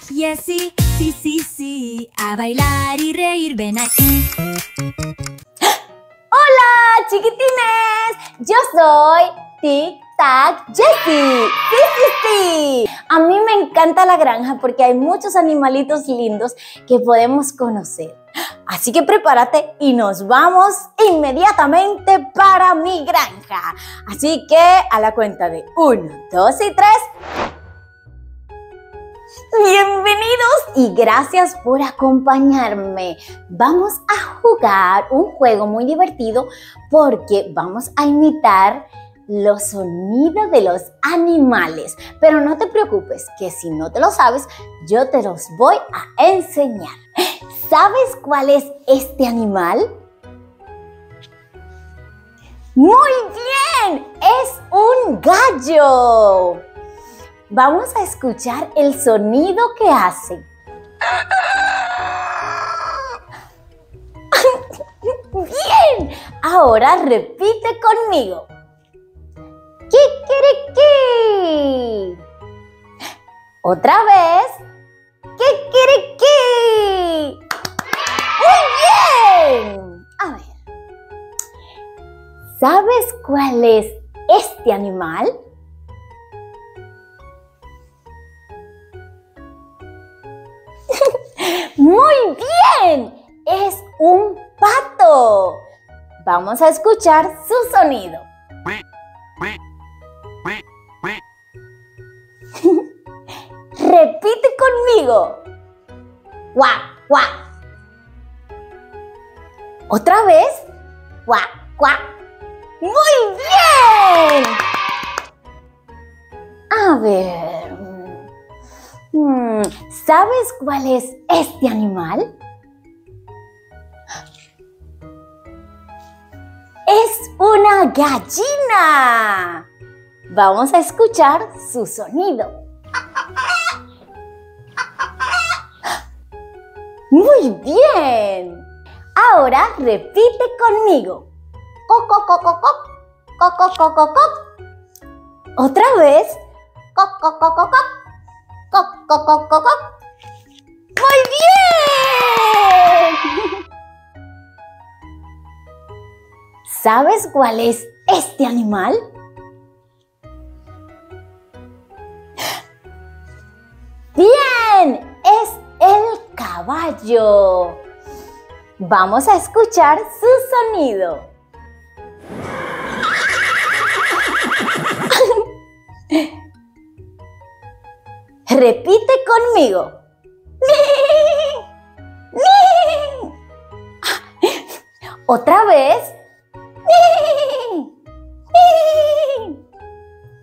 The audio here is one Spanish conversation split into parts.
Yes, sí, sí, sí, sí, a bailar y reír, ven aquí. ¡Hola, chiquitines! Yo soy Tic Tac Jessie. ¡Sí, sí, sí! A mí me encanta la granja porque hay muchos animalitos lindos que podemos conocer. Así que prepárate y nos vamos inmediatamente para mi granja. Así que a la cuenta de 1, 2 y 3. Bienvenidos y gracias por acompañarme. Vamos a jugar un juego muy divertido porque vamos a imitar los sonidos de los animales. Pero no te preocupes, que si no te lo sabes, yo te los voy a enseñar. ¿Sabes cuál es este animal? ¡Muy bien! ¡Es un gallo! Vamos a escuchar el sonido que hace. ¡Bien! Ahora repite conmigo. ¡Kikiriki! Otra vez. ¡Kikiriki! ¡Muy bien! A ver. ¿Sabes cuál es este animal? ¡Muy bien! ¡Es un pato! Vamos a escuchar su sonido. Repite conmigo. ¡Guau, guau! ¿Otra vez? ¡Guau, guau! ¡Muy bien! A ver... ¿sabes cuál es este animal? ¡Es una gallina! Vamos a escuchar su sonido. ¡Muy bien! Ahora repite conmigo. Coc, coc, coc, coc, coc. Coc, coc, coc, coc, coc. Otra vez. Coc, coc, coc, coc, coc. Coc, coc, coc, coc, coc. ¡Muy bien! ¿Sabes cuál es este animal? ¡Bien! Es el caballo. Vamos a escuchar su sonido. Repite conmigo. Otra vez.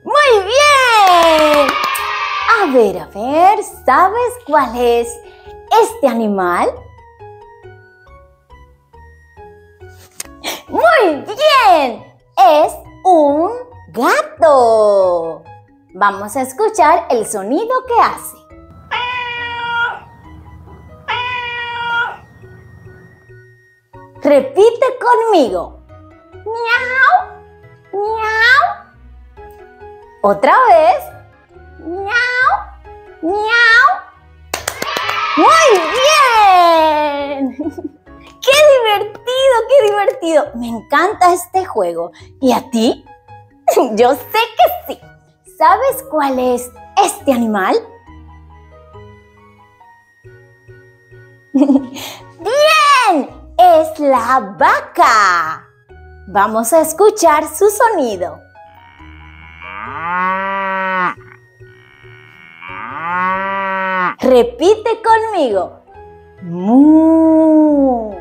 Muy bien. A ver, ¿sabes cuál es este animal? Muy bien. Es un gato. Vamos a escuchar el sonido que hace. Repite conmigo. Miau, miau. Otra vez. Miau, miau. ¡Muy bien! ¡Qué divertido, qué divertido! Me encanta este juego. ¿Y a ti? Yo sé que sí. ¿Sabes cuál es este animal? ¡Bien! Es la vaca. Vamos a escuchar su sonido. Repite conmigo. ¡Mu!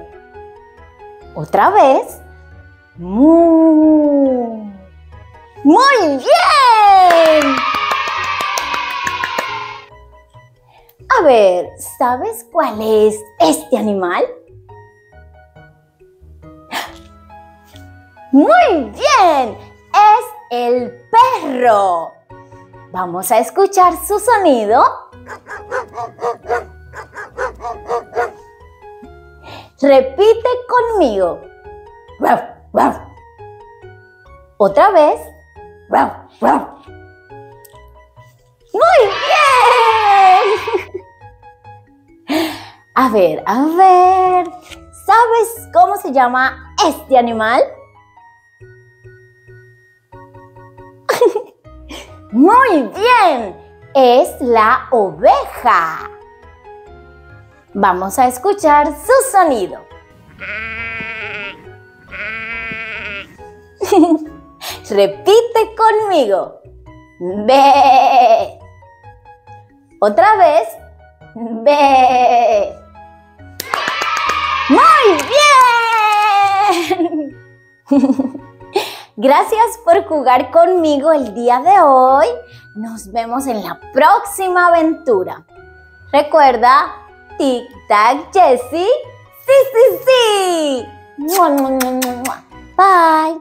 Otra vez. ¡Mu! ¡Muy bien! A ver, ¿sabes cuál es este animal? ¡Muy bien! Es el perro. Vamos a escuchar su sonido. Repite conmigo. ¡Ruff, ruff! Otra vez. ¡Ruff, ruff! ¡Muy bien! A ver, ¿sabes cómo se llama este animal? Muy bien, es la oveja. Vamos a escuchar su sonido. Repite conmigo. Ve. Otra vez. Ve. ¡Muy bien! Gracias por jugar conmigo el día de hoy. Nos vemos en la próxima aventura. Recuerda, tic tac, Jessie. Sí, sí, sí. Bye.